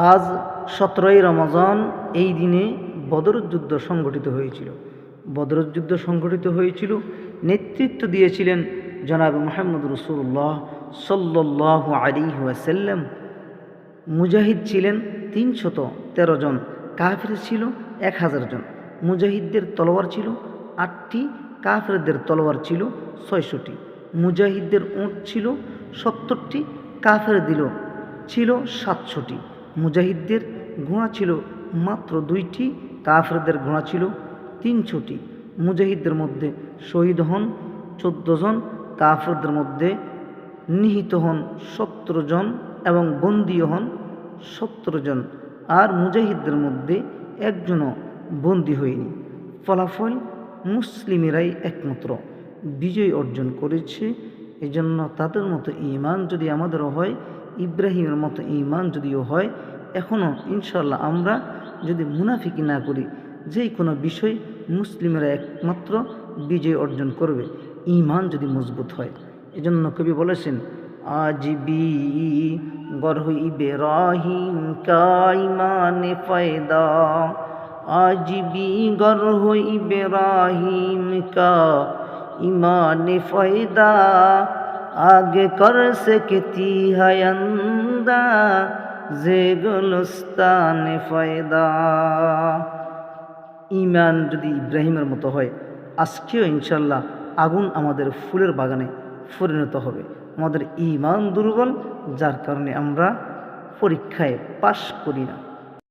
আজ 17ই রমজান, এই দিনে বদরের যুদ্ধ সংগঠিত হয়েছিল। বদরের যুদ্ধ সংগঠিত হয়েছিল, নেতৃত্ব দিয়েছিলেন জনাব মুহাম্মদ রাসূলুল্লাহ সাল্লাল্লাহু আলাইহি ওয়াসাল্লাম। মুজাহিদ ছিলেন 313 জন, কাফির ছিল 1000 জন। মুজাহিদদের তলোয়ার ছিল 8টি, কাফিরদের তলোয়ার ছিল 600টি। মুজাহিদদের উট ছিল 70টি, কাফিরদের ছিল 700টি। মুজাহিদদের ঘোড়া ছিল মাত্র 2টি, কাফিরদের ঘোড়া ছিল 300টি। মুজাহিদদের মধ্যে শহীদ হন 14 জন, কাফিরদের মধ্যে নিহত হন 17 জন এবং বন্দী হন 17 জন। আর মুজাহিদদের মধ্যে একজনও বন্দী হয়নি। ফলাফল মুসলিমেরাই একমাত্র বিজয় অর্জন করেছে। এজন্য তাদের মতো ঈমান যদি আমাদেরও হয়, ইব্রাহিমের মতো ঈমান যদিও হয়, এখনও ইনশাআল্লাহ আমরা যদি মুনাফিকি না করি, যে কোনো বিষয় মুসলিমেরা একমাত্র বিজয় অর্জন করবে ঈমান যদি মজবুত হয়। এজন্য কবি বলেছেন, আজবি গরহ ইব্রাহিম কা ঈমানে ফায়দা, আজবি গরহ ইব্রাহিম কা ঈমানে ফায়দা, আগে কর সকতি है अंदा যে গুলস্তানে ফায়দা। ঈমান যদি ইব্রাহিমের মতো হয়, আজকেও ইনশাল্লাহ আগুন আমাদের ফুলের বাগানে পরিণত হবে। আমাদের ঈমান দুর্বল, যার কারণে আমরা পরীক্ষায় পাশ করি না।